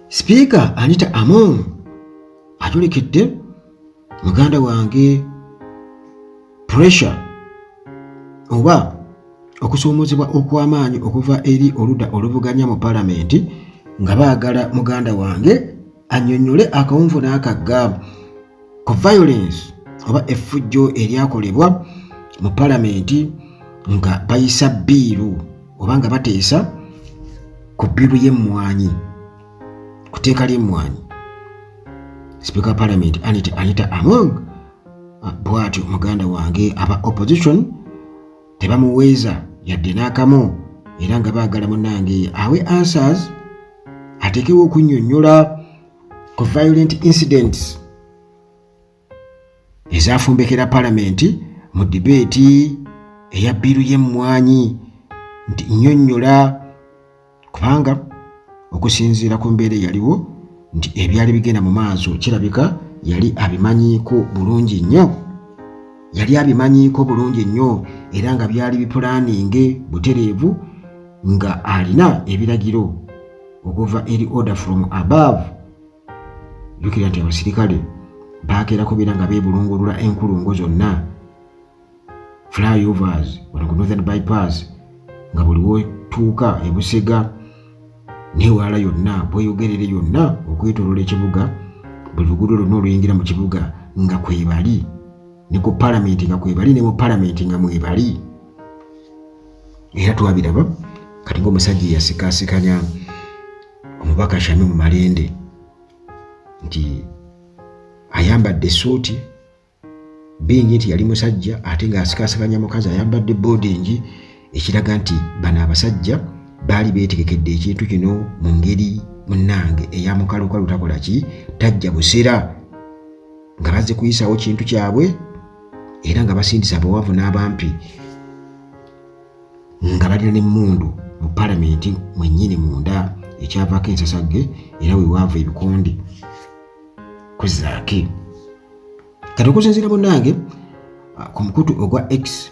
Speaker Anita Among ajolekedde muganda wange pressure oba okusoomozebwa okw'amaanyi okuva eri oludda oluvuganya mu palamenti nga baagala muganda wange annyonnyole akawunvu n'akagga ku violence oba effujjo eryakolebwa mu palamenti nga bayisa bbiiru oba nga bateesa ku bbiiru y'emmwanyi ku tteeka ly'emmwanyi. Speaker Parliament Anita Among bw'atyo muganda wange aba opposition tebamuweeza yadde n'akamu era nga baagala munnange awe answers ateekewo okunnyonnyola ku violent incidents ezafumbekera palamenti mu dibeeti eya bbiiru y'emmwanyi nti nnyonnyola kubanga okusinziira ku mbeera eyaliwo nti ebyali bigenda mu maaso kirabika yali abimanyiiko bulungi nnyo era nga byali bipulaninge butereevu nga alina ebiragiro okuva eri order from above. Jjukira nti abasirikale baakeera kubeera nga beebulungulula enkulungo zonna flyovers wano ku northern bypass nga buli wotuuka e Busega n'ewala yonna bweyogerere yonna okwetooloola ekibuga buli luguudo lwonna oluyingira mu kibuga nga kwebali ne ku palamenti nga kwebali ne mu palamenti nga mwebali. Era twabiraba kati ng'omusajja eyasikaasikanya omubaka Shamim Malende nti ayambadde essuuti bingi nti yali musajja ate ng'asikaasikanya mukazi ayambadde boarding ekiraga nti bano abasajja baali beetegekedde ekintu kino mu ngeri munnange eyamukalukalu takola ki tajja busera nga bazze kuyisaawo kintu kyabwe era nga basindisa abawanvu n'abampi nga balina n'emmundu mu palamenti mwennyini munda ekyavaako ensasagge era wewaava ebikondi kuzaake. Kati okusinziira munnange ku mukutu ogwa X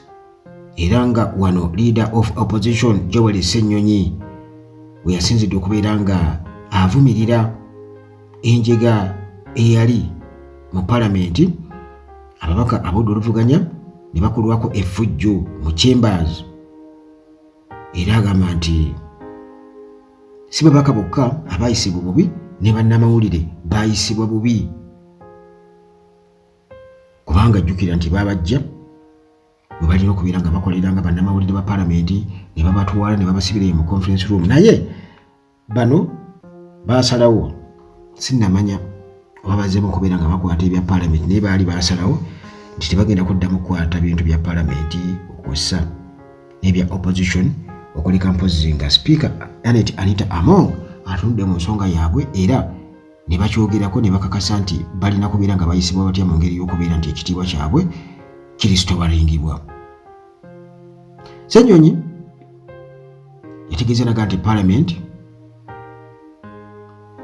era nga wano leader of opposition Joel Ssenyonyi we yasinzidde okubeera nga avumirira enjega eyali mu palamenti ababaka ab'oludda oluvuganya ne bakolwako effujjo mu chambers era agamba nti si babaka bokka abayisibwa bubi ne bannamawulire bayisibwa bubi kubanga jjukira nti babajja bwe balina okubeera nga bakolera nga bannamawulire ba palamenti ne babatwala ne babasibira mu conference room naye bano baasalawo sinnamanya oba bazzeemu okubeera nga bakwata ebya palamenti naye baali baasalawo nti tebagenda kuddamu kukwata bintu bya palamenti okussa n'ebya opposition okuleka mpozi nga Speaker Anita Among atunudde mu nsonga yaabwe era ne bakyogerako ne bakakasa nti balina kubeera nga bayisibwa batya mu ngeri y'okubeera nti ekitiibwa kyabwe kirisitobalingibwa. Ssenyonyi yategeeza naga nti palamenti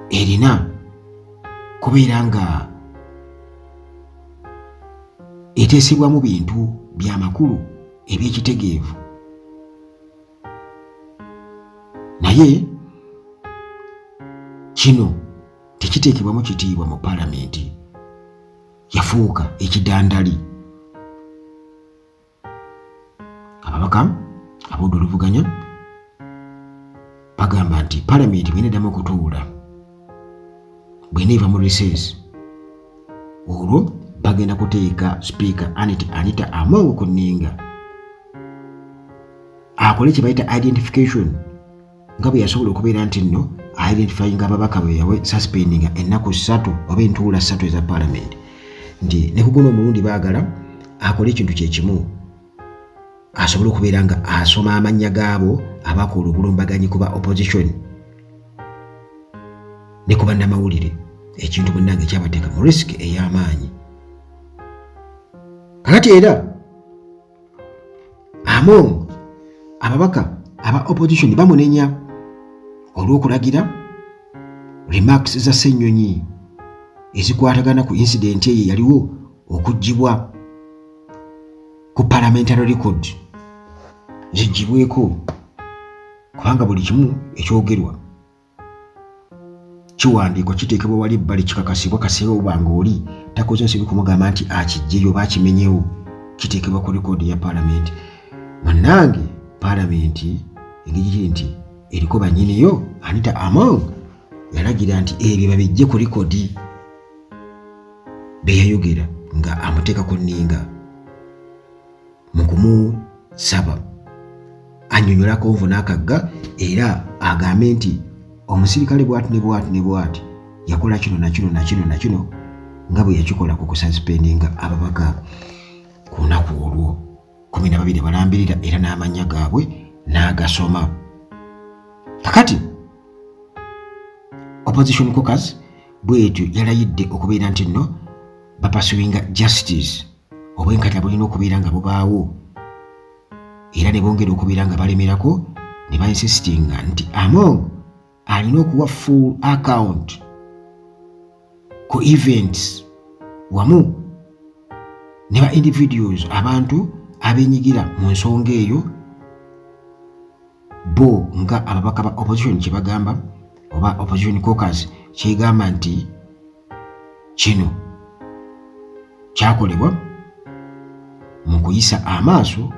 erina kubeera nga eteesebwamu bintu by'amakulu eby'ekitegeevu naye kino tekiteekebwamu kitiibwa mu palamenti yafuuka ekidandali. Ababaka ab'oludda oluvuganya bagamba nti palamenti bw'eneddamu okutuula bw'eneeva mu recess olwo bagenda kuteeka Speaker Anita Among ku nninga akole kye bayita identification nga bwe yasobola okubeera nti nno identifying ababaka bwe yawe suspendinga ennaku 3 oba entuula 3 eza palamenti nti ne ku guno omulundi baagala akole ekintu kye kimu asobole okubeera nga asoma amannya gaabo abakola obulumbaganyi kuba opposition ne ku bannamawulire ekintu munnange ekyabateeka mu risk ey'amaanyi. Kakati era Among ababaka aba opposition bamunenya olw'okulagira remarks za Ssenyonyi ezikwatagana ku incident eyo yaliwo okuggibwa ku parliamentary record ziggibweko kubanga buli kimu ekyogerwa kiwandiiko kiteekebwa wali ebbali kikakasibwa kaseera oba ng'oli takoze nsobi kumugamba nti akiggyeyo oba akimenyewo, kiteekebwa ku likodi ya paalamenti. Munnange paalamenti engeri kiri nti eriko bannyiniyo. Anita Among yalagira nti ebyo babijje ku likodi beyayogera nga amuteeka ku nninga mu kumusaba annyonnyola Konvo n'akagga era agambe nti omusirikale bw'ati ne bw'ati ne bw'ati yakola kino na kino na kino na kino nga bwe yakikola ku kususpendinga ababaka ku lunaku olwo 12 balambirira era n'amannya gaabwe n'agasoma. Kakati opposition caucus bwetyo yalayidde okubeera nti nno bapasuwinga justice obwenkanya bulina okubeera nga bubaawo era ne bongera okubeera nga balemerako ne bainsistinga nti Among alina okuwa full account ku events wamu ne ba individuals abantu abenyigira mu nsonga eyo bo nga ababaka ba opposition kye bagamba oba opposition caucus kyegamba nti kino kyakolebwa mu kuyisa amaaso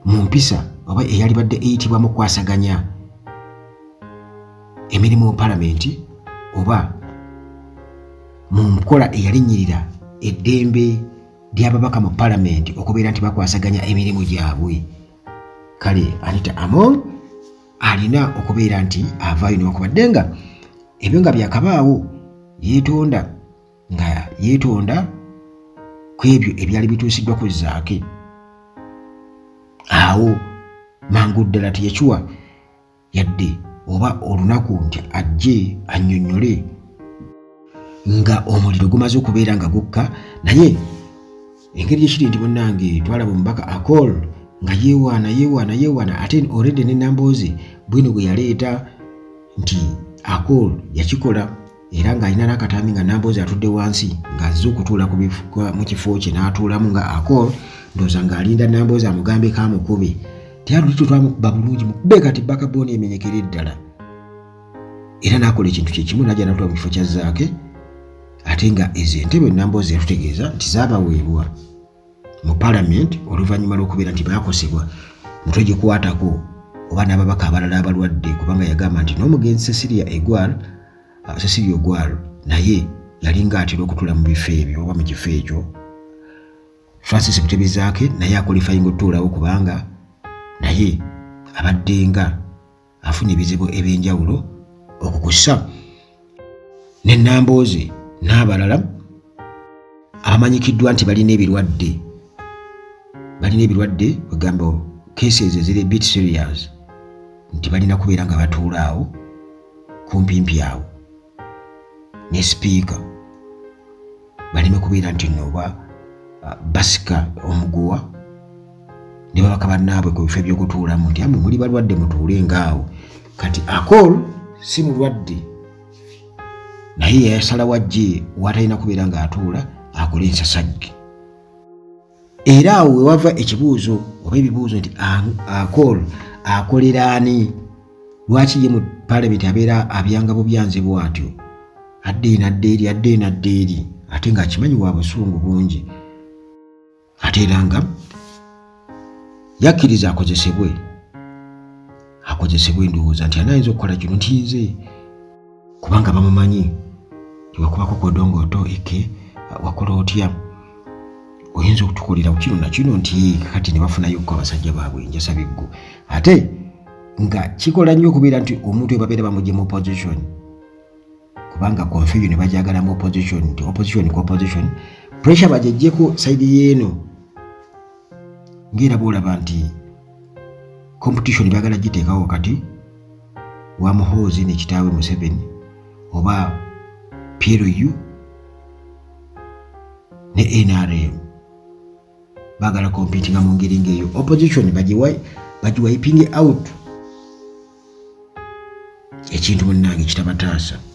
mu mpisa oba eyali badde eyitibwa mu kwasaganya emirimu mu paalamenti oba mu nkola eyalinnyirira eddembe ly'ababaka mu paalamenti okubeera nti bakwasaganya emirimu gyabwe. Kale Anita Among alina okubeera nti avaayo newankubadde nga ebyo nga byakabaawo yeetonda ku ebyo ebyali bituusiddwa ku zaake. Awo mangu ddala teyakiwa yadde oba olunaku nti ajje annyonnyole nga omuliro gumaze okubeera nga gukka, naye engeri gyekiri nti munnange twalaba omubaka Akol nga yeewaana ate already ne Nambooze bwino gwe yaleeta nti Akol yakikola era ng'alina n'akatambi nga Nambooze atudde wansi ng'azze okutuula mu kifo kye n'atuulamu nga Akol ndowooza ng'alinda Nambooze amugambe kaamukube teyalulito twamukuba bulungi mukube kati bakabooni emenyekere ddala era n'akola ekintu kye kimu n'ajja n'atuula mu kifo kya zaake ate nga ezo entebe Nambooze yatutegeeza nti zaabaweebwa mu paalamenti oluvannyuma lw'okubeera nti baakosebwa mutwe gikwatako oba n'ababaka abalala abalwadde kubanga yagamba nti n'omugenzi Cecilia Ogwal naye yali ng'atera okutuula mu bifo ebyo oba mu kifo ekyo. Francis Butebezaake naye akwalifayinga okutuulawo kubanga naye abadde nga afunye ebizibu eby'enjawulo okukussa ne Nambooze n'abalala abamanyikiddwa nti balina ebirwadde bagamba cases eziri bit serious nti balina kubeera nga batuula awo kumpimpi awo ne sipiika baleme kubeera nti nno oba basika omuguwa ne babaka bannaabwe ku bifo ebyokutuulamu nti amwe muli balwadde mutuule ngaawo. Kati Akol si mulwadde naye yayasala wajje watalina kubeera ng'atuula akole ensasagge. Era awo we wava ekibuuzo oba ebibuuzo nti Akol akolera ani? Lwaki ye mu paalamenti abeera abyanga bubyanze bw'atyo adde nadde eri ate ng'akimanyi wa busungu bungi ate era nga yakkiriza akozesebwe ndowooza nti anayinza okukola kino ntinze kubanga bamumanyi tiwakubako kodongoto eke wakola otya oyinza okutukolera kino na kino nti kati ne bafunayo ko abasajja baabwe njasa biggu ate nga kikola nnyo okubeera nti omuntu ebabeera bamugye mu opposition kubanga confusion bajagala mu opposition nti opposition ku opposition pressure bajejjeko side yeeno ngera bolaba nti competition bagala giteekawo wakati wa Muhoozi ne kitaawe Museveni oba PLU ne NRM bagala competing mu ngeri ngeyo opposition bagiwiping out ekintu munnange kitabataasa.